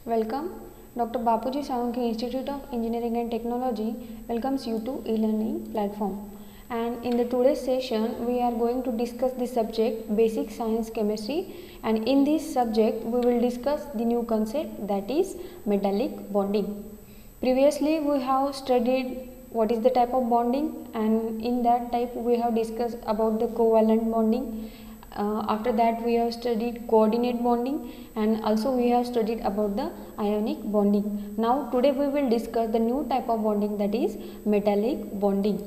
Welcome. Dr. Bapuji Savanki Institute of Engineering and Technology welcomes you to e-learning platform. And in the today's session, we are going to discuss the subject Basic Science Chemistry. And in this subject, we will discuss the new concept, that is metallic bonding. Previously, we have studied what is the type of bonding, and in that type we have discussed about the covalent bonding. After that we have studied coordinate bonding, and also we have studied about the ionic bonding. Now today we will discuss the new type of bonding, that is metallic bonding.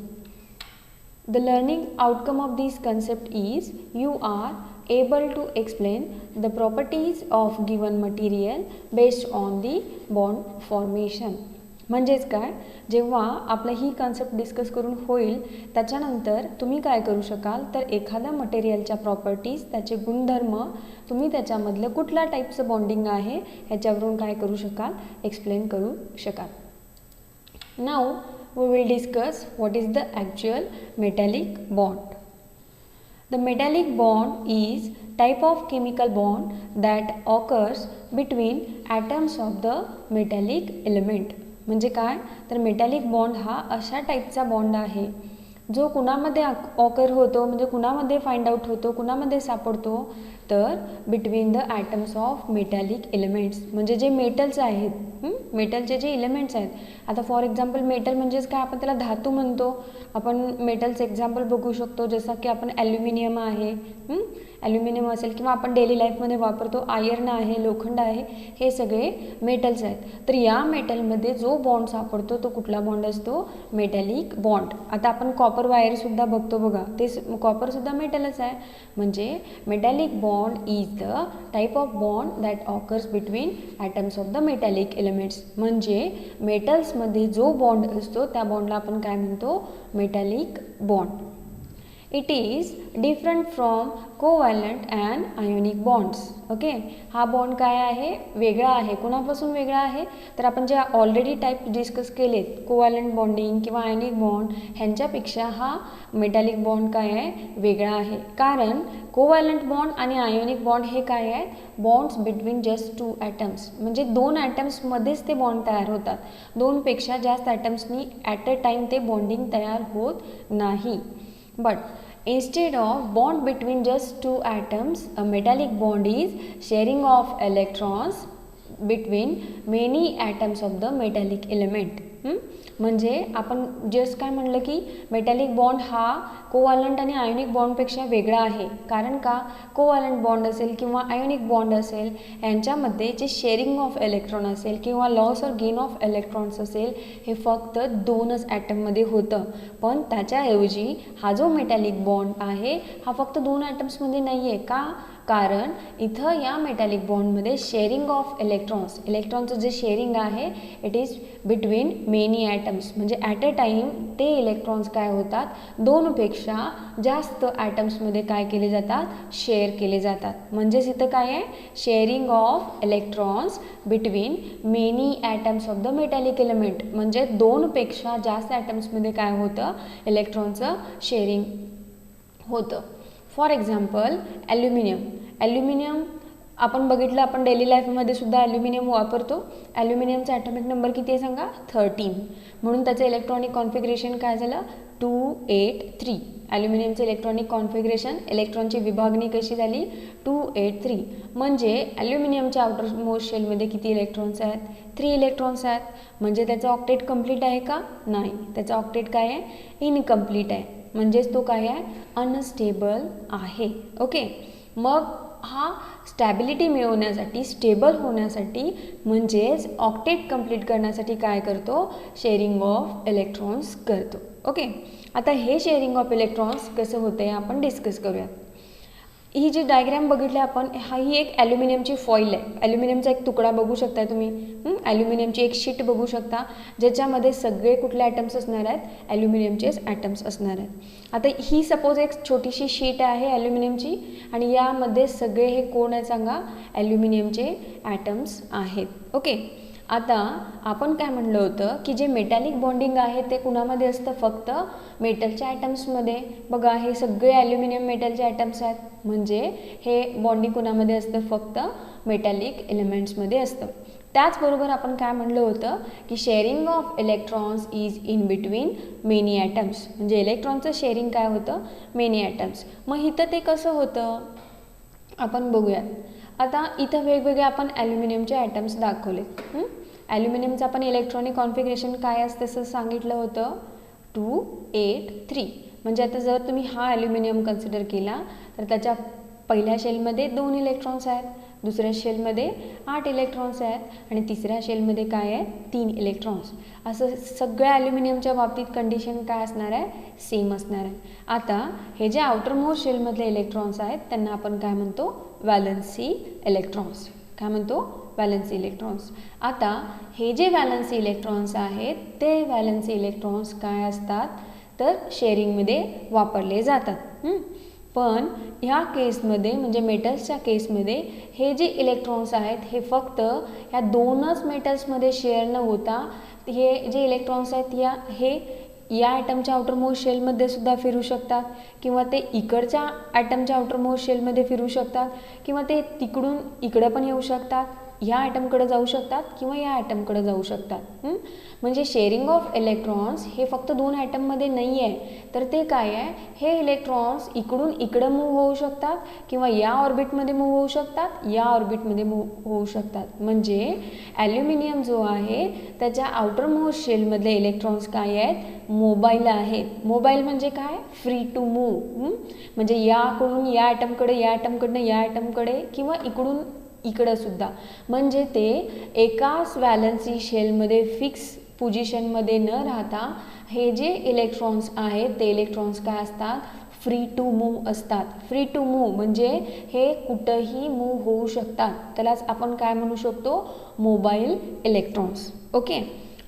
The learning outcome of this concept is you are able to explain the properties of given material based on the bond formation. म्हणजेच काय, जेव्हा आपलं ही concept discuss करून होईल त्याच्यानंतर तुम्ही काय करू शकाल तर एखाद्या मटेरियलच्या प्रॉपर्टीज, त्याचे गुणधर्म, तुम्ही त्याच्यामधलं कुठल्या टाईपचं बॉन्डिंग आहे ह्याच्यावरून काय करू शकाल, एक्सप्लेन करू शकाल. Now we will discuss what is the actual metallic bond. The metallic bond is type of chemical bond that occurs between atoms of the metallic element. म्हणजे काय तर मेटॅलिक बॉन्ड हा अशा टाईपचा बॉन्ड आहे जो कुणामध्ये ऑकर होतो, म्हणजे कुणामध्ये फाइंड आउट होतो, कुणामध्ये सापडतो तर between the atoms of metallic elements. म्हणजे जे मेटल्स आहेत, मेटलचे जे एलिमेंट्स आहेत. आता फॉर एक्झाम्पल मेटल म्हणजेच काय, आपण त्याला धातू म्हणतो. आपण मेटल्स एक्झाम्पल बघू शकतो, जसं की आपण ॲल्युमिनियम आहे, ॲल्युमिनियम असेल, किंवा आपण डेली लाईफमध्ये वापरतो आयर्न आहे, लोखंड आहे, हे सगळे मेटल्स आहेत. तर या मेटलमध्ये जो बॉन्ड सापडतो तो कुठला बॉन्ड असतो, मेटॅलिक बॉन्ड. आता आपण कॉपर वायरसुद्धा बघतो बघा, ते कॉपरसुद्धा मेटलच आहे. म्हणजे metallic bond is the type of bond that occurs between atoms of the metallic elements. म्हणजे मेटल्समध्ये जो बॉन्ड असतो त्या बॉन्डला आपण काय म्हणतो, metallic bond. It is different from covalent and ionic bonds. Okay, हा बॉन्ड काय आहे, वेगळा आहे. कुणापासून वेगळा आहे तर आपण जे ऑलरेडी टाईप डिस्कस केलेत, कोवॅलंट बॉन्डिंग किंवा आयोनिक बॉन्ड, ह्यांच्यापेक्षा हा मेटॅलिक बॉन्ड काय आहे, वेगळा आहे. कारण कोवॅलंट बॉन्ड आणि आयोनिक बॉन्ड हे काय आहेत, bonds between just two atoms. म्हणजे दोन ॲटम्समध्येच ते बॉन्ड तयार होतात. दोनपेक्षा जास्त ॲटम्सनी ॲट अ टाईम ते बॉन्डिंग तयार होत नाही. But instead of bond between just two atoms, a metallic bond is sharing of electrons between many atoms of the metallic element. म्हणजे आपण जस्ट काय म्हणलं की मेटॅलिक बॉन्ड हा कोवॅलंट आणि आयोनिक बॉन्डपेक्षा वेगळा आहे. कारण का, कोवॅलंट बॉन्ड असेल किंवा आयोनिक बॉन्ड असेल यांच्यामध्ये जे शेअरिंग ऑफ इलेक्ट्रॉन असेल किंवा लॉस और गेन ऑफ इलेक्ट्रॉन्स असेल हे फक्त दोनच ॲटममध्ये होतं. पण त्याच्याऐवजी हा जो मेटॅलिक बॉन्ड आहे हा फक्त दोन ॲटम्समध्ये नाही आहे. का, कारण इथं या मेटॅलिक बॉन्डमध्ये शेअरिंग ऑफ इलेक्ट्रॉन्स, इलेक्ट्रॉनचं जे शेअरिंग आहे it is between many atoms. म्हणजे ॲट अ टाईम ते इलेक्ट्रॉन्स काय होतात, दोनपेक्षा जास्त ॲटम्समध्ये काय केले जातात, शेअर केले जातात. म्हणजेच इथं काय आहे, sharing of electrons between many atoms of the metallic element. म्हणजे दोनपेक्षा जास्त ॲटम्समध्ये काय होतं, इलेक्ट्रॉनचं शेअरिंग होतं. फॉर एक्झाम्पल ॲल्युमिनियम आपण बघितलं, आपण डेली लाईफमध्ये सुद्धा ॲल्युमिनियम वापरतो. ॲल्युमिनियमचा ॲटॉमिक नंबर किती आहे सांगा, 13. म्हणून त्याचं इलेक्ट्रॉनिक कॉन्फिगरेशन काय झालं, 283. ॲल्युमिनियमचं इलेक्ट्रॉनिक कॉन्फिगरेशन, इलेक्ट्रॉनची विभागणी कशी झाली, 283. म्हणजे ॲल्युमिनियमच्या आउटर मोस्ट शेलमध्ये किती इलेक्ट्रॉन्स आहेत, 3 इलेक्ट्रॉन्स आहेत. म्हणजे त्याचं ऑक्टेट कंप्लीट आहे का, नाही, त्याचं ऑक्टेट काय आहे, इनकम्प्लीट आहे. म्हणजेच तो काय आहे, अनस्टेबल आहे. ओके, मग हा स्टॅबिलिटी मिळवण्यासाठी, स्टेबल होण्यासाठी, म्हणजेच ऑक्टेट कंप्लीट करण्यासाठी काय करतो, शेअरिंग ऑफ इलेक्ट्रॉन्स करतो. ओके, आता हे शेअरिंग ऑफ इलेक्ट्रॉन्स कसं होतं आपण डिस्कस करूया. ही जी डायग्रॅम बघितली आपण, ही एक ॲल्युमिनियमची फॉईल आहे. ॲल्युमिनियमचा एक तुकडा बघू शकता तुम्ही, ॲल्युमिनियमची एक शीट बघू शकता ज्याच्यामध्ये सगळे कुठले ॲटम्स असणार आहेत, ॲल्युमिनियमचेच ॲटम्स असणार आहेत. आता ही सपोज एक छोटीशी शीट आहे ॲल्युमिनियमची, आणि यामध्ये सगळे हे कोण आहे सांगा, ॲल्युमिनियमचे ॲटम्स आहेत. ओके, आता आपण काय म्हणलं होतं की जे मेटॅलिक बॉन्डिंग आहे ते कुणामध्ये असतं, फक्त मेटलच्या ॲटम्समध्ये. बघा हे सगळे ॲल्युमिनियम मेटलचे ॲटम्स आहेत. म्हणजे हे बॉन्डिंग कुणामध्ये असतं, फक्त मेटॅलिक एलिमेंट्समध्ये असतं. त्याचबरोबर आपण काय म्हणलं होतं की sharing of electrons is in between many atoms, म्हणजे इलेक्ट्रॉनचं शेअरिंग काय होतं, मेनी ॲटम्स. मग इथं ते कसं होतं आपण बघूयात. आता इथं वेगवेगळे आपण ॲल्युमिनियमचे ॲटम्स दाखवले. ॲल्युमिनियमचं आपण इलेक्ट्रॉनिक कॉन्फिगरेशन काय असते असं सांगितलं होतं 283. म्हणजे आता जर तुम्ही हा ॲल्युमिनियम कन्सिडर केला तर त्याच्या पहिल्या शेलमध्ये 2 इलेक्ट्रॉन्स आहेत, दुसऱ्या शेलमध्ये 8 इलेक्ट्रॉन्स आहेत आणि तिसऱ्या शेलमध्ये काय आहे 3 इलेक्ट्रॉन्स. असं सगळ्या ॲल्युमिनियमच्या बाबतीत कंडिशन काय असणार आहे, सेम असणार आहे. आता हे जे आउटर मोस्ट शेलमधले इलेक्ट्रॉन्स आहेत त्यांना आपण काय म्हणतो, व्हॅलन्सी इलेक्ट्रॉन्स. काय म्हणतो, व्हॅलन्सी इलेक्ट्रॉन्स. आता हे जे व्हॅलन्सी इलेक्ट्रॉन्स आहेत ते व्हॅलन्सी इलेक्ट्रॉन्स काय असतात तर शेअरिंगमध्ये वापरले जातात. पण ह्या केसमध्ये म्हणजे मेटल्सच्या केसमध्ये हे जे इलेक्ट्रॉन्स आहेत हे फक्त ह्या 2च मेटल्समध्ये शेअर न होता हे जे इलेक्ट्रॉन्स आहेत हे या ॲटमच्या आउटर मोस्ट शेलमध्ये सुद्धा फिरू शकतात किंवा ते इकडच्या ॲटमच्या आउटर मोस्ट शेलमध्ये फिरू शकतात किंवा ते तिकडून इकडं पण येऊ शकतात, ह्या ॲटमकडे जाऊ शकतात किंवा या ॲटमकडे जाऊ शकतात. म्हणजे शेअरिंग ऑफ इलेक्ट्रॉन्स हे फक्त 2 ॲटममध्ये नाही आहे, तर ते काय आहे, हे इलेक्ट्रॉन्स इकडून इकडं मूव्ह होऊ शकतात किंवा या ऑर्बिटमध्ये मूव्ह होऊ शकतात, या ऑर्बिटमध्ये मूव्ह होऊ शकतात. म्हणजे ॲल्युमिनियम जो आहे त्याच्या आउटर मोस्ट शेलमधले इलेक्ट्रॉन्स काय आहेत, मोबाईल आहेत. मोबाईल म्हणजे काय, फ्री टू मूव्ह. म्हणजे याकडून या ॲटमकडे, या ॲटमकडनं या ॲटमकडे किंवा इकडून इकडं सुद्धा. म्हणजे ते एकाच व्हॅलन्सी शेलमध्ये फिक्स पोझिशनमध्ये न राहता हे जे इलेक्ट्रॉन्स आहेत ते इलेक्ट्रॉन्स काय असतात, फ्री टू मूव्ह असतात. फ्री टू मूव्ह म्हणजे हे कुठंही मूव्ह होऊ शकतात, त्यालाच आपण काय म्हणू शकतो, मोबाईल इलेक्ट्रॉन्स. ओके.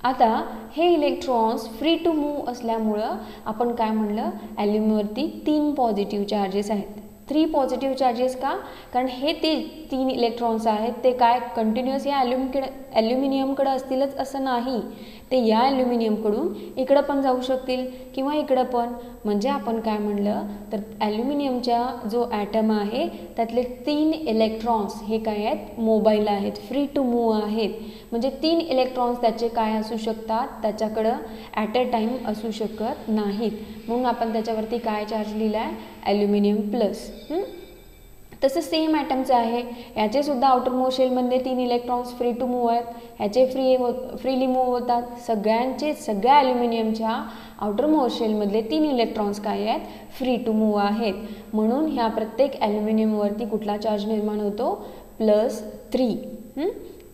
आता हे इलेक्ट्रॉन्स फ्री टू मूव्ह असल्यामुळं आपण काय म्हणलं, ॲल्युमिनियमवरती 3 पॉझिटिव्ह चार्जेस आहेत. 3 पॉझिटिव्ह चार्जेस का, कारण हे ते 3 इलेक्ट्रॉन्स आहेत ते काय कंटिन्युअस या ॲल्युमिनियमकडे असतीलच असं नाही, ते या ॲल्युमिनियमकडून इकडं पण जाऊ शकतील किंवा इकडं पण. म्हणजे आपण काय म्हणलं तर ॲल्युमिनियमच्या जो ॲटम आहे त्यातले 3 इलेक्ट्रॉन्स हे काय आहेत, मोबाईल आहेत, फ्री टू मूव्ह आहेत. म्हणजे 3 इलेक्ट्रॉन्स त्याचे काय असू शकतात, त्याच्याकडं ॲट अ टाईम असू शकत नाहीत. म्हणून आपण त्याच्यावरती काय चार्ज लिहिला आहे, ॲल्युमिनियम प्लस. तसं सेम ॲटमचं आहे, याचे सुद्धा आउटर मोस्ट शेलमध्ये 3 इलेक्ट्रॉन्स फ्री टू मूव्ह आहेत, ह्याचे फ्रीली मूव्ह होतात. सगळ्या ॲल्युमिनियमच्या आउटर मोस्ट शेलमधले 3 इलेक्ट्रॉन्स काय आहेत, फ्री टू मूव्ह आहेत. म्हणून ह्या प्रत्येक ॲल्युमिनियमवरती कुठला चार्ज निर्माण होतो, +3.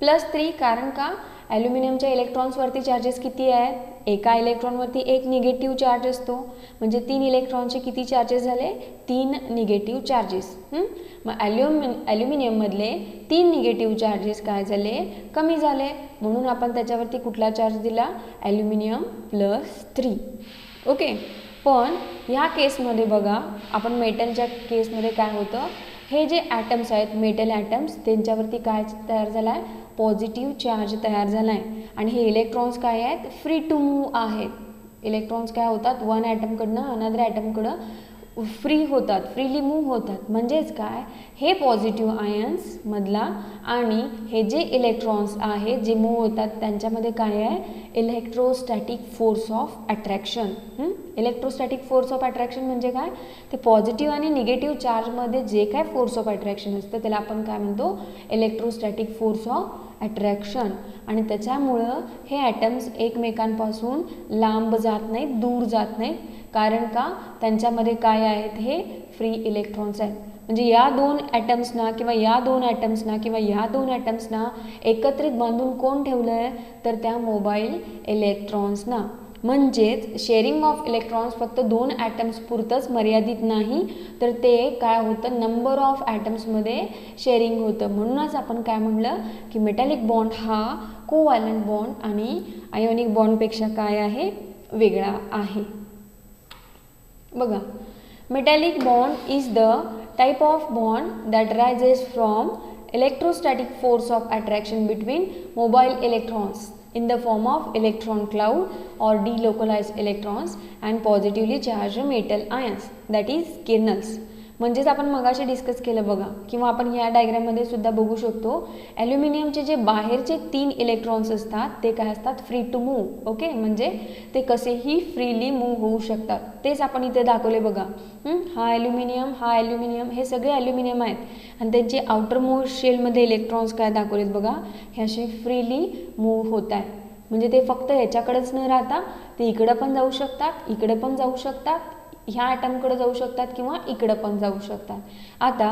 +3 कारण का, ॲल्युमिनियमच्या इलेक्ट्रॉन्सवरती चार्जेस किती आहेत, एका इलेक्ट्रॉनवरती 1 निगेटिव्ह चार्ज असतो. म्हणजे 3 इलेक्ट्रॉनचे किती चार्जेस झाले, 3 निगेटिव्ह चार्जेस. मग ॲल्युमिनियममधले 3 निगेटिव्ह चार्जेस काय झाले, कमी झाले. म्हणून आपण त्याच्यावरती कुठला चार्ज दिला, ॲल्युमिनियम +3. ओके. पण ह्या केसमध्ये बघा, आपण मेटलच्या केसमध्ये काय होतं, हे जे ॲटम्स आहेत मेटल ॲटम्स त्यांच्यावरती काय तयार झाला आहे, पॉझिटिव्ह चार्ज तयार झाला आहे. आणि हे इलेक्ट्रॉन्स काय आहेत, फ्री टू मूव्ह आहेत. इलेक्ट्रॉन्स काय होतात, वन ॲटमकडनं अनदर ॲटमकडं फ्री होतात, फ्रीली मूव्ह होतात. म्हणजेच काय, हे पॉझिटिव्ह आयन्स मधला आणि हे जे इलेक्ट्रॉन्स आहेत जे मूव्ह होतात त्यांच्यामध्ये काय आहे, electrostatic force of attraction. Electrostatic force of attraction म्हणजे काय, ते पॉझिटिव्ह आणि निगेटिव्ह चार्जमध्ये जे काय फोर्स ऑफ अट्रॅक्शन असतं त्याला आपण काय म्हणतो, इलेक्ट्रोस्टॅटिक फोर्स ऑफ अट्रॅक्शन. आणि त्याच्यामुळं हे ॲटम्स एकमेकांपासून लांब जात नाहीत, दूर जात नाहीत. कारण का, त्यांच्यामध्ये काय आहेत, हे फ्री इलेक्ट्रॉन्स आहेत. म्हणजे या 2 ॲटम्सना किंवा या 2 ॲटम्सना किंवा ह्या 2 ॲटम्सना एकत्रित बांधून कोण ठेवलं आहे, तर त्या मोबाईल इलेक्ट्रॉन्सना. म्हणजेच शेअरिंग ऑफ इलेक्ट्रॉन्स फक्त 2 ॲटम्स पुरतंच मर्यादित नाही, तर ते काय होतं, नंबर ऑफ ॲटम्समध्ये शेअरिंग होतं. म्हणूनच आपण काय म्हणलं की मेटॅलिक बॉन्ड हा कोव्हॅलंट बॉन्ड आणि आयोनिक बॉन्डपेक्षा काय आहे, वेगळा आहे. बघा, metallic bond is the type of bond that rises from electrostatic force of attraction between mobile electrons in the form of electron cloud or delocalized electrons and positively charged metal ions, that is kernels. म्हणजेच आपण मगाशी discuss केलं बघा, किंवा आपण या डायग्राममध्ये सुद्धा बघू शकतो, ॲल्युमिनियमचे जे बाहेरचे 3 इलेक्ट्रॉन्स असतात ते काय असतात, फ्री टू मूव्ह. ओके, म्हणजे ते कसेही फ्रीली मूव्ह होऊ शकतात. तेच आपण इथे दाखवले बघा. हा ॲल्युमिनियम हे सगळे ॲल्युमिनियम आहेत आणि त्यांचे आउटर मोस्ट शेलमध्ये इलेक्ट्रॉन्स काय दाखवलेत बघा, हे असे फ्रीली मूव्ह होत आहेत. म्हणजे ते फक्त ह्याच्याकडेच न राहता ते इकडं पण जाऊ शकतात, इकडे पण जाऊ शकतात, ह्या ॲटमकडे जाऊ शकतात किंवा इकडं पण जाऊ शकतात. आता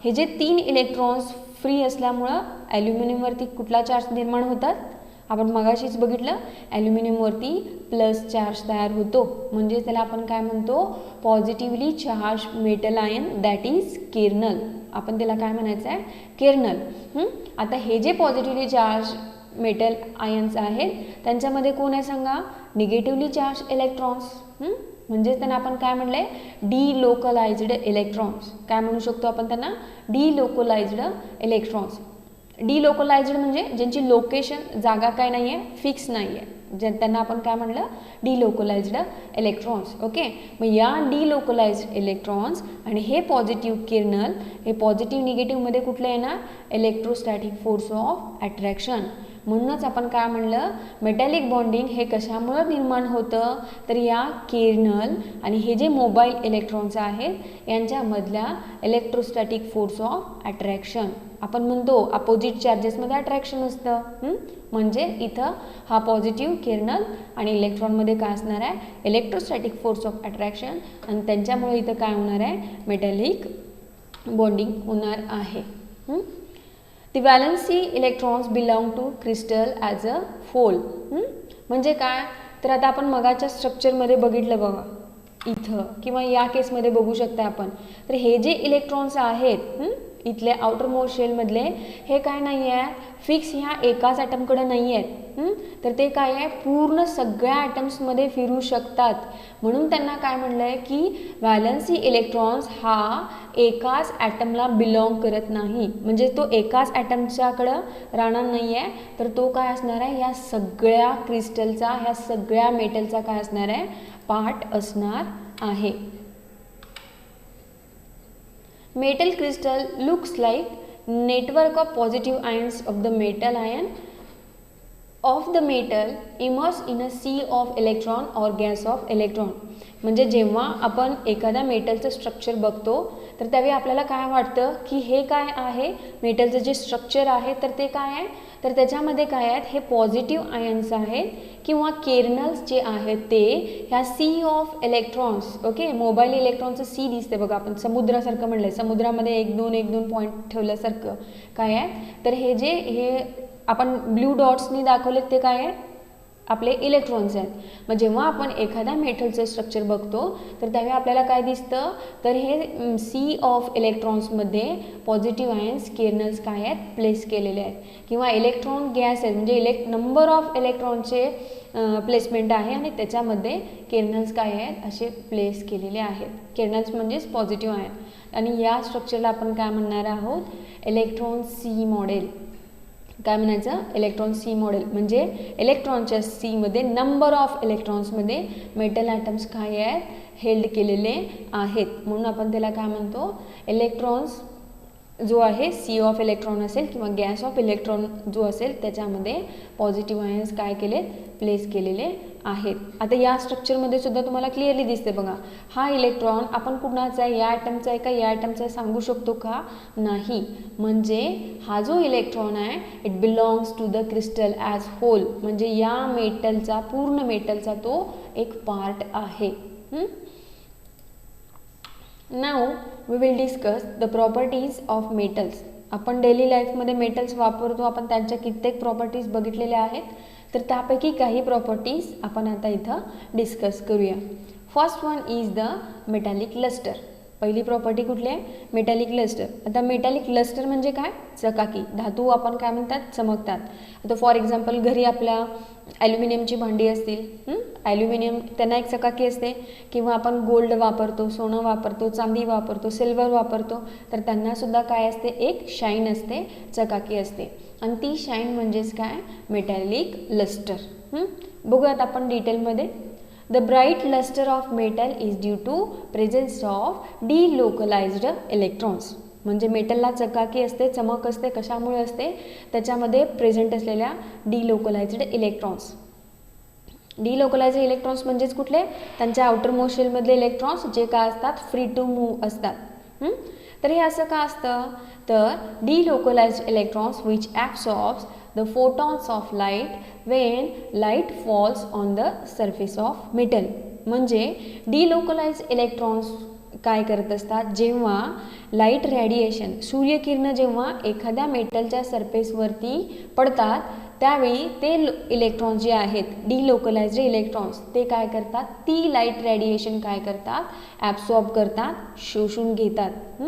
हे जे 3 इलेक्ट्रॉन्स फ्री असल्यामुळं ॲल्युमिनियमवरती कुठला चार्ज निर्माण होतात, आपण मगाशीच बघितलं, ॲल्युमिनियमवरती प्लस चार्ज तयार होतो. म्हणजे त्याला आपण काय म्हणतो, positively charge metal ion, that is kernel. आपण त्याला काय म्हणायचं आहे, केर्नल. आता हे जे पॉझिटिव्हली चार्ज मेटल आयन्स आहेत त्यांच्यामध्ये कोण आहे सांगा, निगेटिव्हली चार्ज इलेक्ट्रॉन्स. म्हणजेच त्यांना आपण काय म्हणलंय, डिलोकलाइज्ड इलेक्ट्रॉन्स. काय म्हणू शकतो आपण त्यांना, डिलोकलाइज्ड इलेक्ट्रॉन्स. डिलोकलाइज्ड म्हणजे ज्यांची लोकेशन, जागा काय नाही आहे, फिक्स नाही आहे, त्यांना आपण काय म्हणलं, डिलोकलाइज्ड इलेक्ट्रॉन्स. ओके, मग या डिलोकलाइज्ड इलेक्ट्रॉन्स आणि हे पॉझिटिव्ह केर्नल, हे पॉझिटिव्ह निगेटिव्हमध्ये कुठलं येणार, इलेक्ट्रोस्टॅटिक फोर्स ऑफ अट्रॅक्शन. म्हणूनच आपण काय म्हणलं, मेटॅलिक बॉन्डिंग हे कशामुळं निर्माण होतं, तर या केर्नल आणि हे जे मोबाईल इलेक्ट्रॉन्स आहेत यांच्यामधल्या इलेक्ट्रोस्टॅटिक फोर्स ऑफ अट्रॅक्शन. आपण म्हणतो अपोजिट चार्जेसमध्ये अट्रॅक्शन असतं. म्हणजे इथं हा पॉझिटिव्ह केर्नल आणि इलेक्ट्रॉनमध्ये काय असणार आहे, इलेक्ट्रोस्टॅटिक फोर्स ऑफ अट्रॅक्शन, आणि त्यांच्यामुळे इथं काय होणार आहे, मेटॅलिक बॉन्डिंग होणार आहे. The valency electrons belong to crystal as a whole. म्हणजे काय, तर आता आपण मगाच्या स्ट्रक्चरमध्ये बघितलं बघा इथं, किंवा या केसमध्ये बघू शकता आपण, तर हे जे इलेक्ट्रॉन्स आहेत इथले आउटर मोस्ट शेलमधले, हे काय नाही आहे, फिक्स ह्या एकाच ॲटमकडे नाही आहेत, तर ते काय आहे, पूर्ण सगळ्या ॲटम्समध्ये फिरू शकतात. म्हणून त्यांना काय म्हणलं आहे की व्हॅलन्सी इलेक्ट्रॉन्स हा एकाच ॲटमला बिलॉंग करत नाही. म्हणजे तो एकाच ॲटमच्याकडं राहणार नाही आहे, तर तो काय असणार आहे, ह्या सगळ्या क्रिस्टलचा, ह्या सगळ्या मेटलचा काय असणार आहे, पार्ट असणार आहे. Metal crystal looks like network of positive ions of the metal ion of the metal immersed in a sea of electron or gas of electron. म्हणजे जेव्हा आपण एखाद्या मेटलचं स्ट्रक्चर बघतो तर त्यावेळी आपल्याला काय वाटतं की हे काय आहे, मेटलचं जे स्ट्रक्चर आहे तर ते काय आहे, तर त्याच्यामध्ये काय आहेत, हे पॉझिटिव्ह आयन्स आहेत किंवा केर्नल्स जे आहेत ते ह्या sea of electrons. Okay, mobile इलेक्ट्रॉनचं सी दिसते बघा, आपण समुद्रासारखं म्हणलंय, समुद्रामध्ये एक दोन पॉईंट ठेवल्यासारखं काय आहे, तर हे जे हे आपण ब्ल्यू डॉट्सनी दाखवलेत ते काय आहे, आपले इलेक्ट्रॉन्स आहेत. मग जेव्हा आपण एखाद्या मेटलचं स्ट्रक्चर बघतो तर त्यावेळी आपल्याला काय दिसतं, तर हे सी ऑफ इलेक्ट्रॉन्समध्ये पॉझिटिव्ह आयन्स केर्नल्स काय आहेत, प्लेस केलेले आहेत, किंवा इलेक्ट्रॉन गॅस आहेत, म्हणजे नंबर ऑफ इलेक्ट्रॉनचे प्लेसमेंट आहे आणि त्याच्यामध्ये केर्नल्स काय आहेत, असे प्लेस केलेले आहेत. केर्नल्स म्हणजेच पॉझिटिव्ह आयन. आणि या स्ट्रक्चरला आपण काय म्हणणार आहोत, इलेक्ट्रॉन सी मॉडेल. काय म्हणायचं, इलेक्ट्रॉन सी मॉडेल. म्हणजे इलेक्ट्रॉनच्या सीमध्ये नंबर ऑफ इलेक्ट्रॉन्समध्ये मेटल ॲटम्स काय आहेत, हेल्ड केलेले आहेत. म्हणून आपण त्याला काय म्हणतो, इलेक्ट्रॉन्स जो आहे सी ऑफ इलेक्ट्रॉन असेल किंवा गॅस ऑफ इलेक्ट्रॉन जो असेल त्याच्यामध्ये पॉझिटिव्ह आयन्स काय केलेत, प्लेस केलेले आहेत. आता या स्ट्रक्चरमध्ये सुद्धा तुम्हाला क्लिअरली दिसते बघा, हा इलेक्ट्रॉन आपण कुणाचा आहे, या ॲटमचा आहे का या ॲटमचा आहे सांगू शकतो का, नाही. म्हणजे हा जो इलेक्ट्रॉन आहे it belongs to the crystal as whole. म्हणजे या मेटलचा, पूर्ण मेटलचा तो एक पार्ट आहे. Now we will discuss the properties of metals. आपण डेली लाईफमध्ये मेटल्स वापरतो, आपण त्यांच्या कित्येक प्रॉपर्टीज बघितलेल्या आहेत, तर त्यापैकी काही प्रॉपर्टीज आपण आता इथं डिस्कस करूया. First one is the metallic luster. पहिली प्रॉपर्टी कुठली आहे, मेटॅलिक लस्टर. आता मेटॅलिक लस्टर म्हणजे काय, चकाकी, धातू आपण काय म्हणतात, चमकतात. आता फॉर एक्झाम्पल घरी आपल्या ॲल्युमिनियमची भांडी असतील, ॲल्युमिनियम त्यांना एक चकाकी असते, किंवा आपण गोल्ड वापरतो, सोनं वापरतो, चांदी वापरतो, सिल्वर वापरतो, तर त्यांनासुद्धा काय असते, एक शाईन असते, चकाकी असते. आणि ती शाईन म्हणजेच काय, मेटॅलिक लस्टर. बघूयात आपण डिटेलमध्ये. The bright lustre of metal is due to presence of delocalised electrons. म्हणजे मेटलला चकाकी असते, चमक असते, कशामुळे असते? त्याच्यामध्ये प्रेझेंट असलेल्या डिलोकलाइज्ड इलेक्ट्रॉन्स. डिलोकलाइज्ड इलेक्ट्रॉन्स म्हणजेच कुठले? त्यांच्या आउटर मोस्ट शेलमधले इलेक्ट्रॉन्स जे काय असतात? फ्री टू मूव्ह असतात. तर हे असं का असतं? तर delocalised electrons which absorbs the photons of light when light falls on the surface of metal. म्हणजे डिलोकलाइज्ड इलेक्ट्रॉन्स काय करत असतात? जेव्हा लाईट रेडिएशन, सूर्यकिरण जेव्हा एखाद्या मेटलच्या सरफेसवरती पडतात त्यावेळी ते इलेक्ट्रॉन्स जे आहेत डिलोकलाइज्ड इलेक्ट्रॉन्स ते काय करतात? ती लाईट रेडिएशन काय करतात? ॲब्सॉर्ब करतात, शोषून घेतात.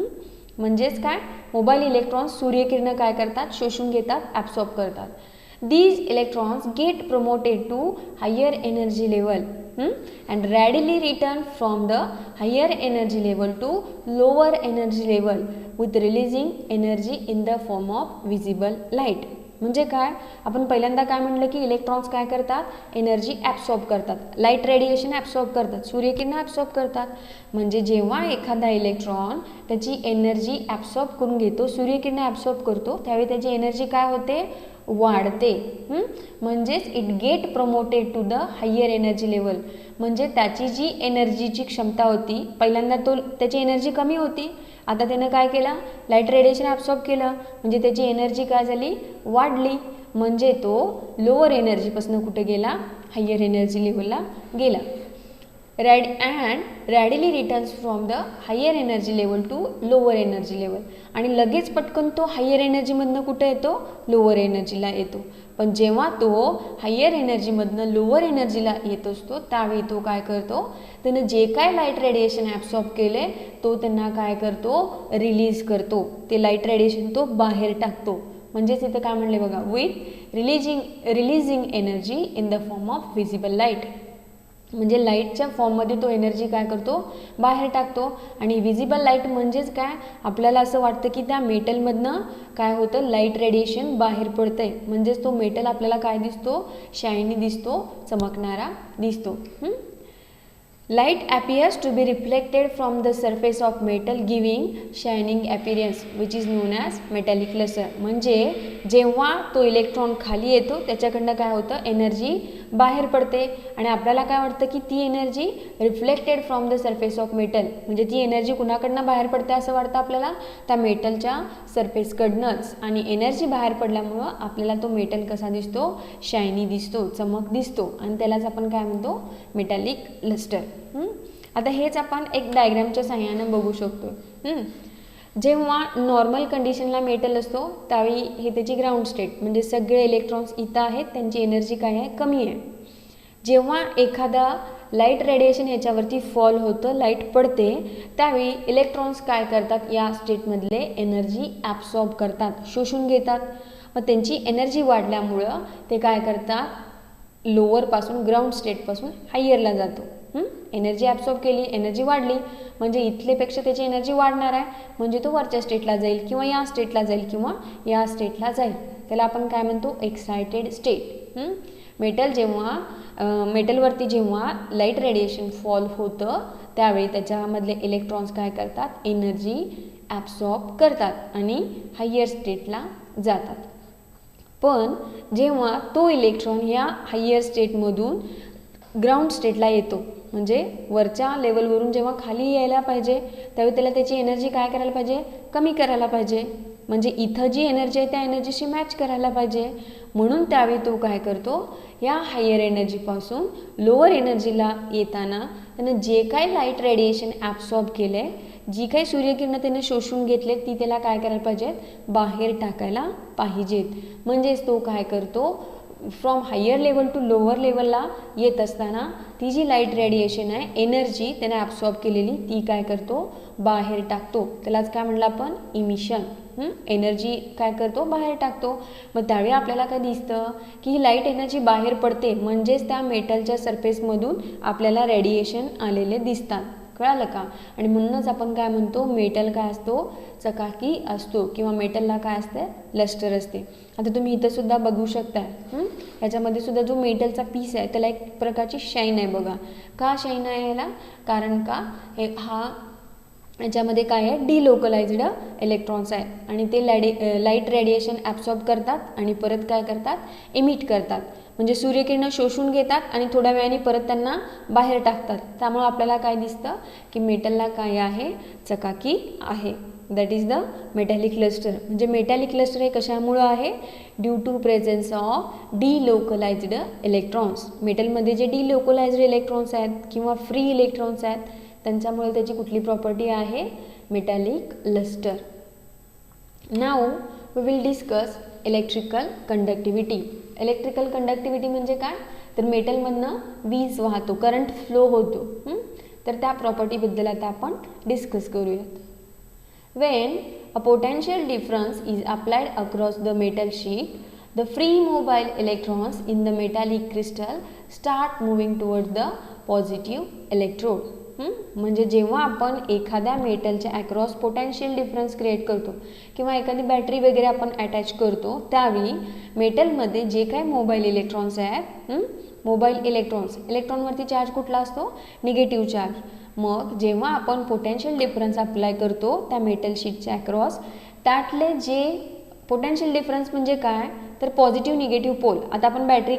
म्हणजेच काय? मोबाईल इलेक्ट्रॉन्स सूर्यकिरण काय करतात? शोषून घेतात, ॲब्सॉर्ब करतात. These electrons get promoted to higher energy level and readily return from the higher energy level to lower energy level with releasing energy in the form of visible light. म्हणजे काय? आपण पहिल्यांदा काय म्हणलं की इलेक्ट्रॉन्स काय करतात? एनर्जी ॲब्सॉर्ब करतात, लाईट रेडिएशन ॲब्सॉर्ब करतात, सूर्यकिरण ॲब्सॉर्ब करतात. म्हणजे जेव्हा एखादा इलेक्ट्रॉन त्याची एनर्जी ॲब्सॉर्ब करून घेतो, सूर्यकिरण ॲब्सॉर्ब करतो, त्यावेळी त्याची एनर्जी काय होते? वाढते. म्हणजेच it get promoted to the higher energy level. म्हणजे त्याची जी एनर्जीची क्षमता होती, पहिल्यांदा त्याची एनर्जी कमी होती, आता त्यानं काय केलं? लाईट रेडिएशन ॲब्सॉर्ब केलं, म्हणजे त्याची एनर्जी काय झाली? वाढली. म्हणजे तो लोअर एनर्जीपासून कुठे गेला? हायर एनर्जी लेवलला गेला. And readily returns from the higher energy level to lower energy level. आणि लगेच पटकन तो हायर एनर्जीमधनं कुठे येतो? लोअर एनर्जीला येतो. पण जेव्हा तो हायर एनर्जीमधनं लोअर एनर्जीला येत असतो त्यावेळी तो काय करतो? त्यानं जे काय लाईट रेडिएशन ॲब्सॉर्ब केले तो त्यांना काय करतो? रिलीज करतो. ते लाईट रेडिएशन तो बाहेर टाकतो. म्हणजेच इथं काय म्हणले बघा? With releasing energy in the form of visible light. म्हणजे लाईटच्या फॉर्ममध्ये तो एनर्जी काय करतो? बाहेर टाकतो. आणि व्हिजिबल लाईट म्हणजेच काय? आपल्याला असं वाटतं की त्या मेटलमधनं काय होतं? लाईट रेडिएशन बाहेर पडतंय. म्हणजेच तो मेटल आपल्याला काय दिसतो? शायनी दिसतो, चमकणारा दिसतो. Light appears to be reflected from the surface of metal giving shining appearance which is known as metallic luster. म्हणजे जेव्हा तो इलेक्ट्रॉन खाली येतो त्याच्याकडनं काय होतं? एनर्जी बाहेर पडते आणि आपल्याला काय वाटतं की ती energy reflected from the surface of metal. म्हणजे ती एनर्जी कुणाकडनं बाहेर पडते असं वाटतं आपल्याला? त्या मेटलच्या सरफेसकडनंच. आणि एनर्जी बाहेर पडल्यामुळं आपल्याला तो मेटल कसा दिसतो? शायनी दिसतो, चमक दिसतो. आणि त्यालाच आपण काय म्हणतो? Metallic luster. आता हेच आपण एक डायग्रामच्या सहाय्यानं बघू शकतो. जेव्हा नॉर्मल कंडिशनला मेटल असतो त्यावेळी हे त्याची ग्राउंड स्टेट, म्हणजे सगळे इलेक्ट्रॉन्स इथं आहेत, त्यांची एनर्जी काय आहे? कमी आहे. जेव्हा एखादा लाईट रेडिएशन याच्यावरती फॉल होतं, लाईट पडते, त्यावेळी इलेक्ट्रॉन्स काय करतात? या स्टेटमधले एनर्जी ॲब्सॉर्ब करतात, शोषून घेतात. मग त्यांची एनर्जी वाढल्यामुळं ते काय करतात? लोअरपासून, ग्राउंड स्टेटपासून हायरला जातो. एनर्जी ॲब्सॉर्ब केली, एनर्जी वाढली, म्हणजे इथलेपेक्षा त्याची एनर्जी वाढणार आहे. म्हणजे तो वरच्या स्टेटला जाईल किंवा या स्टेटला जाईल किंवा या स्टेटला जाईल. त्याला आपण काय म्हणतो? Excited state. मेटलवरती जेव्हा लाईट रेडिएशन फॉल होतं त्यावेळी त्याच्यामधले इलेक्ट्रॉन्स काय करतात? एनर्जी ॲब्सॉर्ब करतात आणि हायर स्टेटला जातात. पण जेव्हा तो इलेक्ट्रॉन या हायर स्टेटमधून ग्राउंड स्टेटला येतो, म्हणजे वरच्या लेवलवरून जेव्हा खाली यायला पाहिजे त्यावेळी त्याला त्याची एनर्जी काय करायला पाहिजे? कमी करायला पाहिजे. म्हणजे इथं जी एनर्जी आहे त्या एनर्जीशी मॅच करायला पाहिजे. म्हणून त्यावेळी तो काय करतो? या हायर एनर्जीपासून लोअर एनर्जीला येताना त्यानं जे काही लाईट रेडिएशन ॲब्सॉर्ब केलं आहे, जी काही सूर्यकिरणं त्यानं शोषून घेतले ती त्याला काय करायला पाहिजेत? बाहेर टाकायला पाहिजेत. म्हणजेच तो काय करतो? From higher level to lower लेवलला येत असताना ती जी लाईट रेडिएशन आहे, एनर्जी त्याने ॲब्सॉर्ब केलेली ती काय करतो? बाहेर टाकतो. त्यालाच काय म्हणलं आपण? इमिशन. एनर्जी काय करतो? बाहेर टाकतो. मग त्यावेळी आपल्याला काय दिसतं की ही लाईट एनर्जी बाहेर पडते, म्हणजेच त्या मेटलच्या सरफेसमधून आपल्याला रेडिएशन आलेले दिसतात. कळालं का? आणि म्हणूनच आपण काय म्हणतो, मेटल काय असतो, चकाकी असतो, किंवा मेटलला काय असते, लस्टर असते. आता तुम्ही इथं सुद्धा बघू शकताय, याच्यामध्ये सुद्धा जो मेटलचा पीस आहे त्याला एक प्रकारची शाईन आहे बघा. का शाईन आहे याला? कारण का याच्यामध्ये काय आहे, डिलोकलाइज्ड इलेक्ट्रॉन्स आहे आणि ते लाईट रेडिएशन ॲब्सॉर्ब करतात आणि परत काय करतात, इमिट करतात. म्हणजे सूर्यकिरणं शोषून घेतात आणि थोड्या वेळाने परत त्यांना बाहेर टाकतात. त्यामुळे आपल्याला काय दिसतं की मेटलला काय आहे, चकाकी आहे. That is the metallic lustre. म्हणजे मेटॅलिक लस्टर हे कशामुळं आहे, due to presence of delocalised electrons. मेटलमध्ये जे डिलोकलाइज्ड इलेक्ट्रॉन्स आहेत किंवा फ्री इलेक्ट्रॉन्स आहेत त्यांच्यामुळे त्याची कुठली प्रॉपर्टी आहे, metallic luster. Now we will discuss electrical conductivity. Electrical conductivity म्हणजे काय, तर मेटलमधनं वीज वाहतो, करंट फ्लो होतो. तर त्या प्रॉपर्टीबद्दल आता आपण डिस्कस करूयात. When a potential difference is applied across the metal sheet, the free mobile electrons in the metallic crystal start moving towards the positive electrode. म्हणजे जेव्हा आपण एखाद्या मेटलच्या अक्रॉस पोटेन्शियल डिफरन्स क्रिएट करतो किंवा एखादी बॅटरी वगैरे आपण अटॅच करतो, त्यावेळी मेटलमध्ये जे काही मोबाईल इलेक्ट्रॉन्स आहेत, मोबाईल इलेक्ट्रॉनवरती चार्ज कुठला असतो, निगेटिव्ह चार्ज. मग जेव्हा आपण पोटेन्शियल डिफरन्स अप्लाय करतो त्या मेटल शीटच्या अक्रॉस, त्यातले जे पोटेन्शियल डिफरन्स म्हणजे काय, तर पॉझिटिव्ह निगेटिव्ह पोल. आता आपण बॅटरी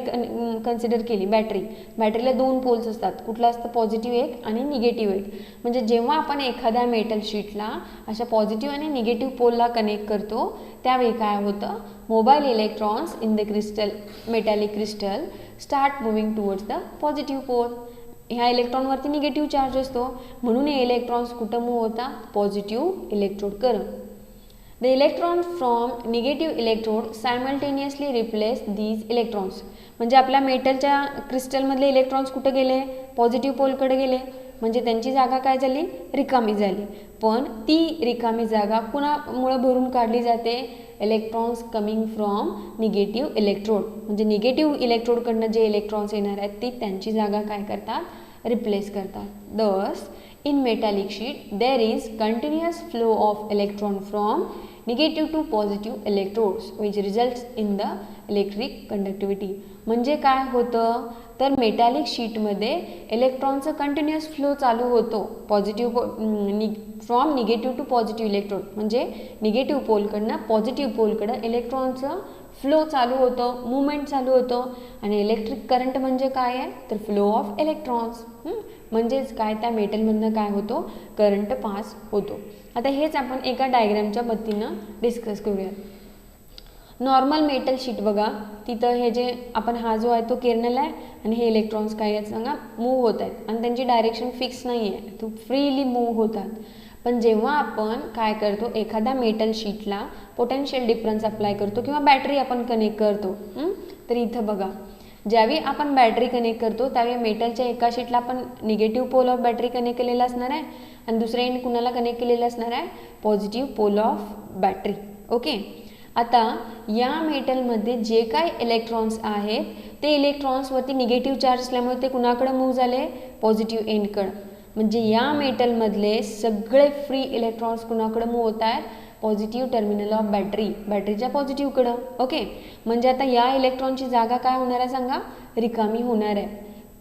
कन्सिडर केली, बॅटरीला 2 पोल्स असतात, कुठलं असतं, पॉझिटिव्ह एक आणि निगेटिव्ह एक. म्हणजे जेव्हा आपण एखाद्या मेटल शीटला अशा पॉझिटिव्ह आणि निगेटिव्ह पोलला कनेक्ट करतो त्यावेळी काय होतं, mobile electrons in the crystal, metallic crystal start moving towards the positive pole. ह्या इलेक्ट्रॉनवरती निगेटिव्ह चार्ज असतो म्हणून हे इलेक्ट्रॉन्स कुठं मूव्ह होतात, positive इलेक्ट्रोडकडं. The electrons from negative electrode simultaneously replace these electrons. म्हणजे आपल्या मेटलच्या क्रिस्टलमधले इलेक्ट्रॉन्स कुठे गेले, पॉझिटिव्ह पोलकडे गेले. म्हणजे त्यांची जागा काय झाली, रिकामी झाली. पण ती रिकामी जागा कुणामुळे भरून काढली जाते, electrons coming from negative electrode. म्हणजे निगेटिव्ह इलेक्ट्रोडकडनं जे इलेक्ट्रॉन्स येणार आहेत ते त्यांची जागा काय करतात, रिप्लेस करतात. Thus, in metallic sheet there is continuous flow of electron from negative to positive electrodes which results in the electric conductivity. म्हणजे काय होतं, तर मेटॅलिक शीटमध्ये इलेक्ट्रॉनचं कंटिन्युअस फ्लो चालू होतो, from negative to positive electrode. म्हणजे निगेटिव्ह पोलकडनं पॉझिटिव्ह पोलकडं इलेक्ट्रॉनचं फ्लो चालू होतं, मूवमेंट चालू होतं. आणि इलेक्ट्रिक करंट म्हणजे काय आहे, तर फ्लो ऑफ इलेक्ट्रॉन्स. म्हणजेच काय, त्या मेटलमधनं काय होतो, करंट पास होतो. आता हेच आपण एका डायग्रामच्या मदतीनं डिस्कस करूयात. नॉर्मल मेटल शीट बघा, तिथं हे जे आपण हा जो आहे तो केर्नल आहे आणि हे इलेक्ट्रॉन्स काय आहेत सांगा, मूव्ह होत आहेत आणि त्यांची डायरेक्शन फिक्स नाही आहे, तो फ्रीली मूव्ह होतात. पण जेव्हा आपण काय करतो, एखाद्या मेटल शीटला पोटेन्शियल डिफरन्स अप्लाय करतो किंवा बॅटरी आपण कनेक्ट करतो, तर इथं बघा, ज्यावेळी आपण बॅटरी कनेक्ट करतो त्यावेळी मेटलच्या एका शीटला आपण negative pole of battery connect केलेला असणार आहे आणि दुसऱ्या एंड कुणाला कनेक्ट केलेलं असणार आहे, positive pole of battery. Okay. आता या मेटलमध्ये जे काही इलेक्ट्रॉन्स आहेत ते इलेक्ट्रॉन्सवरती निगेटिव्ह चार्ज असल्यामुळे ते कुणाकडे मूव्ह झाले, पॉझिटिव्ह एंडकडं. म्हणजे या मेटलमधले सगळे फ्री इलेक्ट्रॉन्स कुणाकडे मूव्ह होत आहेत, पॉझिटिव्ह टर्मिनल ऑफ बॅटरीच्या पॉझिटिव्हकडं. ओके. म्हणजे आता या इलेक्ट्रॉनची जागा काय होणार आहे सांगा, रिकामी होणार आहे.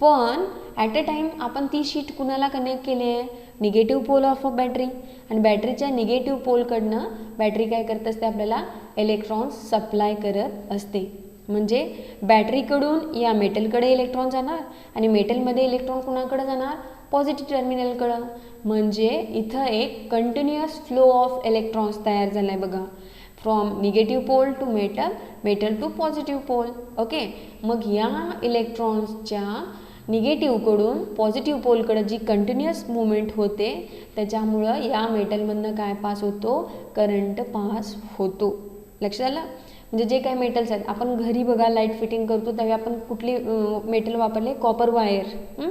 पण ॲट अ टाईम आपण ती शीट कुणाला कनेक्ट केली आहे, निगेटिव्ह पोल ऑफ बॅटरी. आणि बॅटरीच्या निगेटिव्ह पोलकडनं बॅटरी काय करत असते, आपल्याला इलेक्ट्रॉन्स सप्लाय करत असते. म्हणजे बॅटरीकडून या मेटलकडे इलेक्ट्रॉन जाणार आणि मेटलमध्ये इलेक्ट्रॉन कुणाकडे जाणार, पॉझिटिव्ह टर्मिनलकडं. म्हणजे इथं एक कंटिन्युअस फ्लो ऑफ इलेक्ट्रॉन्स तयार झाला आहे बघा, from negative pole to metal to positive pole. Okay. मग या इलेक्ट्रॉन्सच्या निगेटिव्हकडून पॉझिटिव्ह पोलकडं जी कंटिन्युअस मुवमेंट होते त्याच्यामुळं या मेटलमधनं काय पास होतो, करंट पास होतो. लक्षात आलं. म्हणजे जे काही मेटल्स आहेत, आपण घरी बघा लाईट फिटिंग करतो त्यावेळी आपण कुठली मेटल वापरले, कॉपर वायर.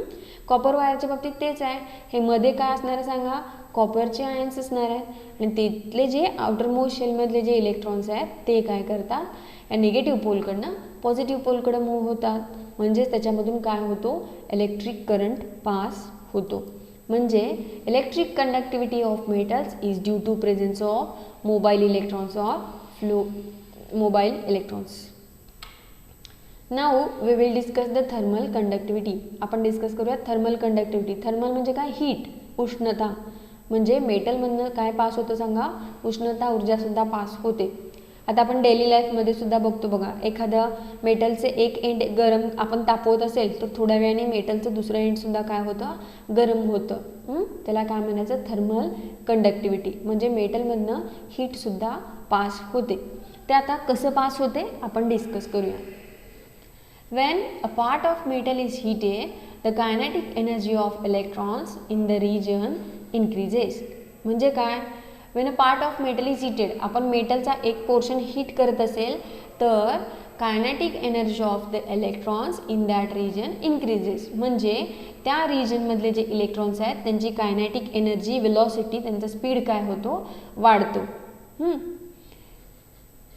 कॉपर वायरच्या बाबतीत तेच आहे. हे मध्ये काय असणार आहे सांगा, कॉपरचे आयन्स असणार आहेत आणि तिथले जे आउटर मोस्ट शेलमधले जे इलेक्ट्रॉन्स आहेत ते काय करतात, या निगेटिव्ह पोलकडनं पॉझिटिव्ह पोलकडं मूव्ह होतात. म्हणजेच त्याच्यामधून काय होतो, इलेक्ट्रिक करंट पास होतो. म्हणजे electric conductivity of metals is due to presence of mobile electrons or flow mobile electrons. Now we will discuss the thermal conductivity. आपण डिस्कस करूया थर्मल कंडक्टिव्हिटी. थर्मल म्हणजे काय? हीट, उष्णता. म्हणजे मेटलमधनं काय पास होतं सांगा? उष्णता ऊर्जासुद्धा पास होते. आता आपण डेली लाईफमध्ये सुद्धा बघतो बघा, एखाद्या मेटलचे एक एंड गरम आपण तापवत असेल तर थोड्या वेळाने मेटलचं दुसरं एंडसुद्धा काय होतं? गरम होतं. त्याला काय म्हणायचं? Thermal conductivity. म्हणजे मेटलमधनं हीटसुद्धा पास होते. ते आता कसं पास होते आपण डिस्कस करूया. When a part of metal is heated, the kinetic energy of electrons in the region increases. म्हणजे काय? When a part of metal is heated, आपण मेटलचा एक पोर्शन हीट करत असेल तर kinetic energy of the electrons in that region increases. म्हणजे त्या रिजनमधले जे इलेक्ट्रॉन्स आहेत त्यांची कायनेटिक एनर्जी, वेलॉसिटी, त्यांचा स्पीड काय होतो? वाढतो.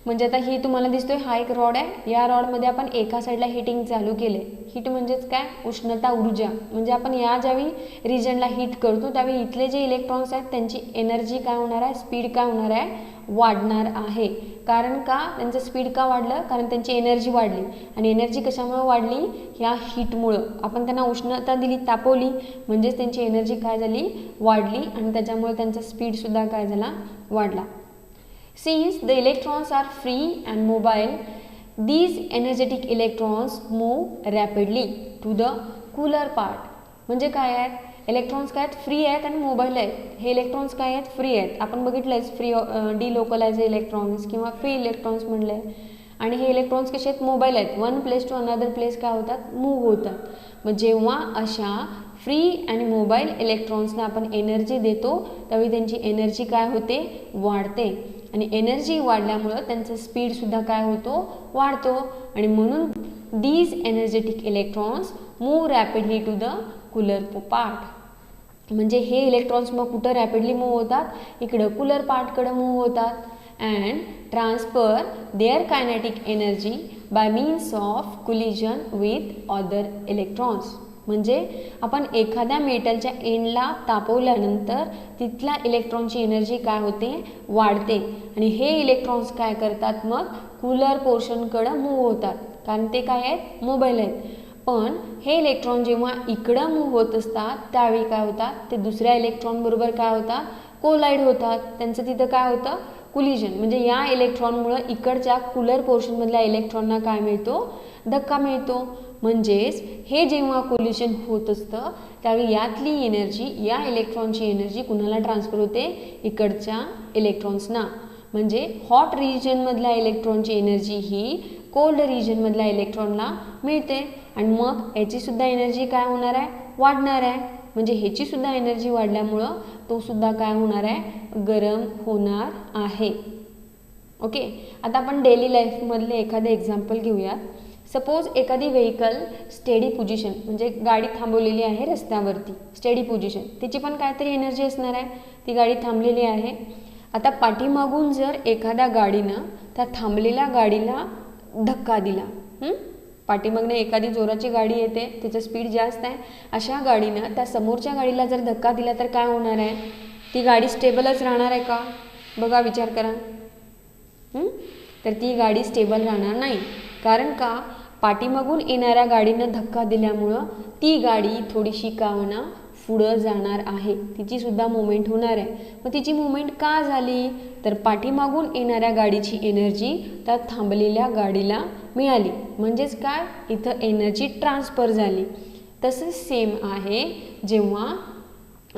म्हणजे आता ही तुम्हाला दिसतोय हा एक रॉड आहे. या रॉडमध्ये आपण एका साईडला हीटिंग चालू केले. हीट म्हणजेच काय? उष्णता ऊर्जा. म्हणजे आपण या ज्यावेळी रिजनला हीट करतो त्यावेळी इथले जे इलेक्ट्रॉन्स आहेत त्यांची एनर्जी काय होणार आहे? स्पीड काय होणार आहे? वाढणार आहे. कारण का त्यांचं स्पीड का वाढलं? कारण त्यांची एनर्जी वाढली. आणि एनर्जी कशामुळे वाढली? ह्या हीटमुळं. आपण त्यांना उष्णता दिली, तापवली, म्हणजेच त्यांची एनर्जी काय झाली? वाढली. आणि त्याच्यामुळे त्यांचा स्पीडसुद्धा काय झाला? वाढला. Since the electrons are free and mobile, these energetic electrons move rapidly to the cooler part. म्हणजे काय आहेत? इलेक्ट्रॉन्स काय आहेत? फ्री आहेत आणि मोबाईल आहेत. हे इलेक्ट्रॉन्स काय आहेत? फ्री आहेत. आपण बघितलंच फ्री डिलोकलाइज इलेक्ट्रॉन्स किंवा फ्री इलेक्ट्रॉन्स म्हणले. आणि हे इलेक्ट्रॉन्स कसे आहेत? मोबाईल आहेत. One place to another place काय होतात? मूव्ह होतात. मग जेव्हा अशा फ्री आणि मोबाईल इलेक्ट्रॉन्सना आपण एनर्जी देतो त्यावेळी त्यांची एनर्जी काय होते? वाढते. आणि एनर्जी वाढल्यामुळं त्यांचा स्पीडसुद्धा काय होतो? वाढतो. आणि म्हणून these energetic electrons move rapidly to the cooler part. म्हणजे हे इलेक्ट्रॉन्स मग कुठं रॅपिडली मूव्ह होतात? इकडं कूलर पार्टकडं मूव्ह होतात. And transfer their kinetic energy by means of collision with other electrons. म्हणजे आपण एखाद्या मेटलच्या एंडला तापवल्यानंतर तिथल्या इलेक्ट्रॉनची एनर्जी काय होते? वाढते. आणि हे इलेक्ट्रॉन्स काय करतात? मग कूलर पोर्शनकडं मूव्ह होतात. कारण ते काय आहेत? मोबाईल आहेत. पण हे इलेक्ट्रॉन जेव्हा इकडं मूव्ह होत असतात त्यावेळी काय होतात? ते दुसऱ्या इलेक्ट्रॉनबरोबर काय होतात? कोलाईड होतात. त्यांचं तिथं काय होतं? कोलिजन. म्हणजे या इलेक्ट्रॉनमुळं इकडच्या कूलर पोर्शनमधल्या इलेक्ट्रॉनना काय मिळतो? धक्का मिळतो. म्हणजेच हे जेव्हा कोलिजन होत असतं त्यावेळी यातली एनर्जी, या इलेक्ट्रॉनची एनर्जी कुणाला ट्रान्सफर होते? इकडच्या इलेक्ट्रॉन्सना. म्हणजे हॉट रिजनमधल्या इलेक्ट्रॉनची एनर्जी ही कोल्ड रिजनमधल्या इलेक्ट्रॉनला मिळते. आणि मग याचीसुद्धा एनर्जी काय होणार आहे? वाढणार आहे. म्हणजे ह्याचीसुद्धा एनर्जी वाढल्यामुळं तोसुद्धा काय होणार आहे? गरम होणार आहे. ओके. आता आपण डेली लाईफमधले एखादं एक्झाम्पल घेऊया. सपोज एखादी व्हेकल स्टेडी पोझिशन, म्हणजे गाडी थांबवलेली आहे रस्त्यावरती, स्टेडी पोझिशन, तिची पण काहीतरी एनर्जी असणार आहे. ती गाडी थांबलेली आहे. आता पाठीमागून जर एखाद्या गाडीनं त्या थांबलेल्या गाडीला धक्का दिला, पाठीमागनं एखादी जोराची गाडी येते, तिचं स्पीड जास्त आहे, अशा गाडीनं त्या समोरच्या गाडीला जर धक्का दिला तर काय होणार आहे? ती गाडी स्टेबलच राहणार आहे का? बघा, विचार करा. तर ती गाडी स्टेबल राहणार नाही. कारण का? पाठीमागून येणाऱ्या गाडीनं धक्का दिल्यामुळं ती गाडी थोडीशी का होणार? पुढं जाणार आहे. तिचीसुद्धा मुवमेंट होणार आहे. मग तिची मुवमेंट का झाली? तर पाठीमागून येणाऱ्या गाडीची एनर्जी त्या थांबलेल्या गाडीला मिळाली. म्हणजेच काय? इथं एनर्जी ट्रान्सफर झाली. तसंच सेम आहे जेव्हा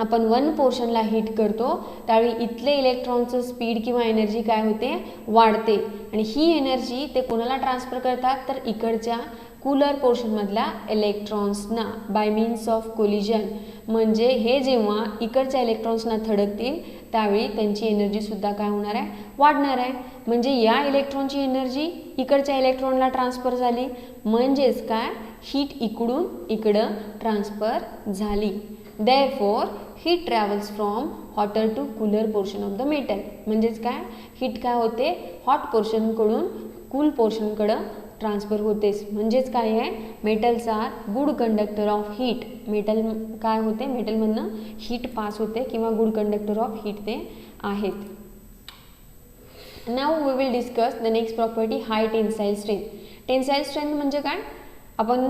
आपण वन पोर्शनला हीट करतो त्यावेळी इथले इलेक्ट्रॉनचं स्पीड किंवा एनर्जी काय होते? वाढते. आणि ही एनर्जी ते कोणाला ट्रान्सफर करतात? तर इकडच्या कूलर पोर्शनमधल्या इलेक्ट्रॉन्सना बाय मीन्स ऑफ कोलिजन. म्हणजे हे जेव्हा इकडच्या इलेक्ट्रॉन्सना थडकतील त्यावेळी त्यांची एनर्जीसुद्धा काय होणार आहे? वाढणार आहे. म्हणजे या इलेक्ट्रॉनची एनर्जी इकडच्या इलेक्ट्रॉनला ट्रान्सफर झाली. म्हणजेच काय? हीट इकडून इकडं ट्रान्सफर झाली. Therefore, heat travels from hotter to cooler portion of the metal. म्हणजेच काय? हीट काय होते? हॉट पोर्शनकडून कूल पोर्शनकडं ट्रान्सफर होतेच. म्हणजेच काय आहे, metals are good conductor of heat. Metal काय होते, मेटलमधनं हीट पास होते किंवा गुड कंडक्टर ऑफ हीट ते आहेत. Now we will discuss the next property, high tensile strength. Tensile strength म्हणजे काय, आपण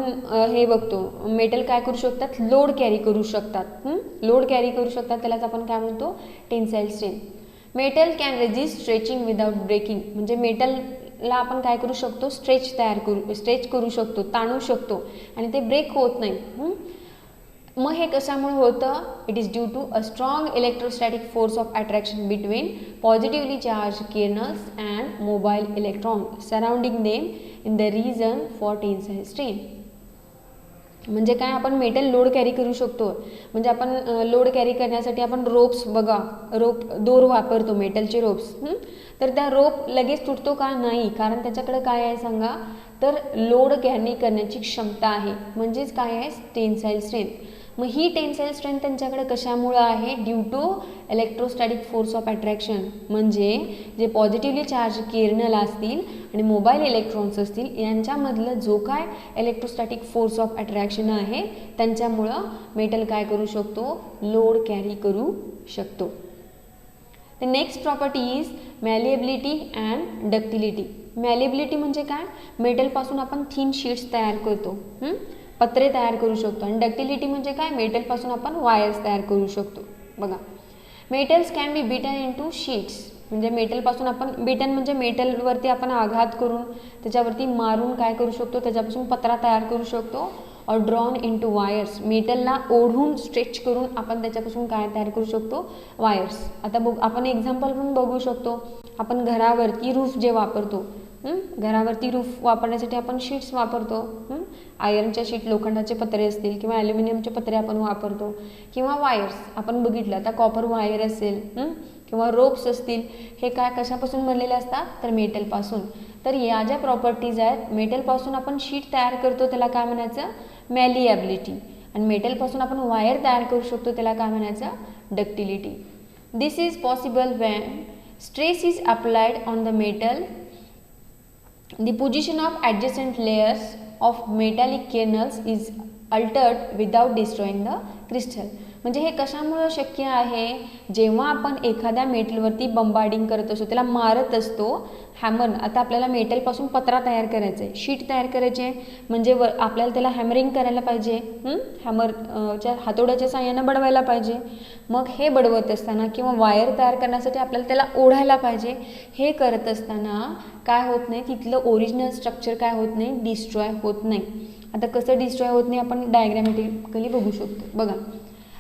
हे बघतो मेटल काय करू शकतात, लोड कॅरी करू शकतात. लोड कॅरी करू शकतात, त्यालाच आपण काय म्हणतो, tensile strength. Metal can resist stretching without breaking. म्हणजे मेटलला आपण काय करू शकतो, स्ट्रेच करू शकतो, ताणू शकतो आणि ते ब्रेक होत नाही. मग हे कशामुळे होतं, it is due to a strong electrostatic force of attraction between positively charge kernels and mobile electron surrounding them in the region for tensile strength. म्हणजे काय, आपण मेटल लोड कॅरी करू शकतो. म्हणजे आपण लोड कॅरी करण्यासाठी आपण रोप्स, बघा दोर वापरतो, मेटलचे रोप्स. तर त्या रोप लगेच तुटतो का, नाही, कारण त्याच्याकडे काय आहे सांगा, तर लोड कॅरी करण्याची क्षमता आहे. म्हणजेच काय आहे, टेन्साईल स्ट्रेंथ. मग ही टेन्साईल स्ट्रेंथ त्यांच्याकडे कशामुळं आहे, due to electrostatic force of attraction. म्हणजे जे पॉझिटिव्हली चार्ज केर्नल असतील आणि मोबाईल इलेक्ट्रॉन्स असतील यांच्यामधलं जो काय इलेक्ट्रोस्टॅटिक फोर्स ऑफ अट्रॅक्शन आहे त्यांच्यामुळं मेटल काय करू शकतो, लोड कॅरी करू शकतो. The next property is malleability and ductility. Malleability म्हणजे काय, मेटलपासून आपण थिन शीट्स तयार करतो, पत्रे तयार करू शकतो. आणि डक्टिलिटी म्हणजे काय, मेटलपासून आपण वायर्स तयार करू शकतो. बघा, metals can be beaten into sheets. म्हणजे मेटलपासून आपण, बिटन म्हणजे मेटलवरती आपण आघात करून त्याच्यावरती मारून काय करू शकतो, त्याच्यापासून पत्रा तयार करू शकतो. और ड्रॉन इन टू वायर्स, मेटलला ओढून स्ट्रेच करून आपण त्याच्यापासून काय तयार करू शकतो, वायर्स. आता आपण एक्झाम्पल पण बघू शकतो. आपण घरावरती रूफ जे वापरतो, घरावरती रूफ वापरण्यासाठी आपण शीट्स वापरतो. आयर्नच्या शीट, लोखंडाचे पत्रे असतील किंवा ॲल्युमिनियमचे पत्रे आपण वापरतो, किंवा वायर्स आपण बघितलं, आता कॉपर वायर असेल किंवा रोप्स असतील, हे काय कशापासून बनलेले असतात, तर मेटलपासून. तर या ज्या प्रॉपर्टीज आहेत, मेटलपासून आपण शीट तयार करतो त्याला काय म्हणायचं, मॅलिएबिलिटी. आणि मेटलपासून आपण वायर तयार करू शकतो त्याला काय म्हणायचं, ductility. This is possible when stress is applied on the metal. The position of adjacent layers of metallic kernels is altered without destroying the crystal. म्हणजे हे कशामुळे शक्य आहे, जेव्हा आपण एखाद्या मेटलवरती बंबार्डिंग करत असतो, त्याला मारत असतो हॅमर. आता आपल्याला मेटलपासून पत्रा तयार करायचा आहे, शीट तयार करायची आहे, म्हणजे आपल्याला त्याला हॅमरिंग करायला पाहिजे, हॅमरच्या हातोड्याच्या साहाय्यानं बडवायला पाहिजे. मग हे बडवत असताना किंवा वायर तयार करण्यासाठी आपल्याला त्याला ओढायला पाहिजे. हे करत असताना काय होत नाही, तिथलं ओरिजिनल स्ट्रक्चर काय होत नाही, डिस्ट्रॉय होत नाही. आता कसं डिस्ट्रॉय होत नाही आपण डायग्रॅमॅटिकली बघू शकतो. बघा,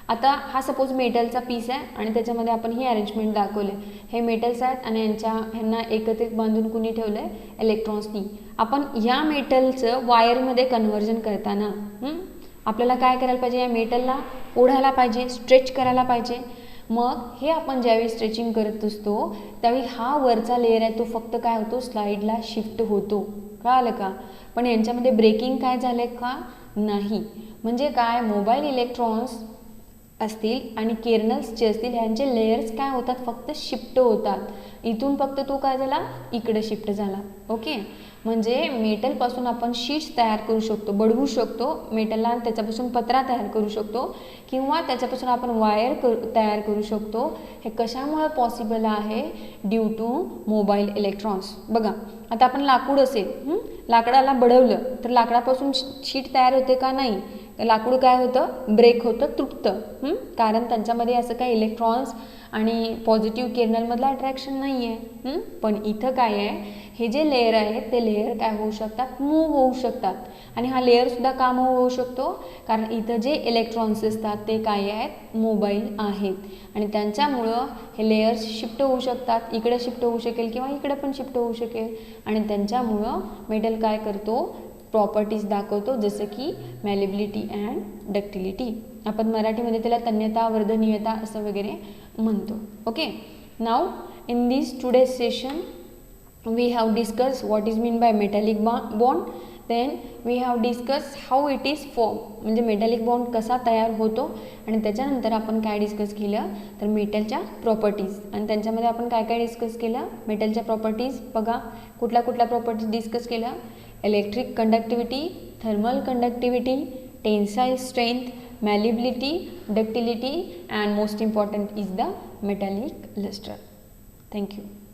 आता हा सपोज मेटलचा पीस आहे आणि त्याच्यामध्ये आपण ही अरेंजमेंट दाखवले. हे मेटल्स आहेत आणि ह्यांना एकत्रित बांधून कुणी ठेवलं आहे, इलेक्ट्रॉन्सनी. आपण या मेटलचं वायरमध्ये कन्व्हर्जन करताना आपल्याला काय करायला पाहिजे, या मेटलला ओढायला पाहिजे, स्ट्रेच करायला पाहिजे. मग हे आपण ज्यावेळी स्ट्रेचिंग करत असतो त्यावेळी हा वरचा लेयर आहे तो फक्त काय होतो, स्लाईडला शिफ्ट होतो. कळालं का? पण यांच्यामध्ये ब्रेकिंग काय झालं का, नाही. म्हणजे काय, मोबाईल इलेक्ट्रॉन्स असतील आणि केर्नल्स जे असतील यांचे लेयर्स काय होतात, फक्त शिफ्ट होतात. इथून फक्त तो काय झाला, इकडे शिफ्ट झाला. ओके, म्हणजे मेटलपासून आपण शीट्स तयार करू शकतो, बडवू शकतो मेटलला, त्याच्यापासून पत्रा तयार करू शकतो किंवा त्याच्यापासून आपण वायर तयार करू शकतो. हे कशामुळे पॉसिबल आहे, ड्यू टू मोबाईल इलेक्ट्रॉन्स. बघा, आता आपण लाकूड असेल, लाकडाला बडवलं तर लाकडापासून शीट तयार होते का, नाही. लाकूड काय होतं, ब्रेक होतं, तुटतं. कारण त्यांच्यामध्ये असं काही इलेक्ट्रॉन्स आणि पॉझिटिव्ह केर्नलमधलं अट्रॅक्शन नाही आहे. पण इथं काय आहे, हे जे लेयर आहेत ते लेयर काय होऊ शकतात, मूव्ह होऊ शकतात. आणि हा लेअरसुद्धा का मूव्ह होऊ शकतो, कारण इथं जे इलेक्ट्रॉन्स असतात ते काय आहेत, मोबाईल आहेत. आणि त्यांच्यामुळं हे लेयर्स शिफ्ट होऊ शकतात, इकडे शिफ्ट होऊ शकेल किंवा इकडे पण शिफ्ट होऊ शकेल. आणि त्यांच्यामुळं मेटल काय करतो, प्रॉपर्टीज दाखवतो, जसं की मॅलिएबिलिटी अँड डक्टिलिटी. आपण मराठीमध्ये त्याला तन्यता, वर्धनीयता असं वगैरे म्हणतो. Okay, now in this today's session we have discussed what is mean by metallic bond, then we have discussed how it is formed. म्हणजे मेटॅलिक बॉन्ड कसा तयार होतो. आणि त्याच्यानंतर आपण काय डिस्कस केलं, तर मेटलच्या प्रॉपर्टीज. आणि त्यांच्यामध्ये आपण काय काय डिस्कस केलं, मेटलच्या प्रॉपर्टीज. बघा, कुठल्या प्रॉपर्टीज डिस्कस केल्या, electric conductivity, thermal conductivity, tensile strength, malleability, ductility, and most important is the metallic luster. Thank you.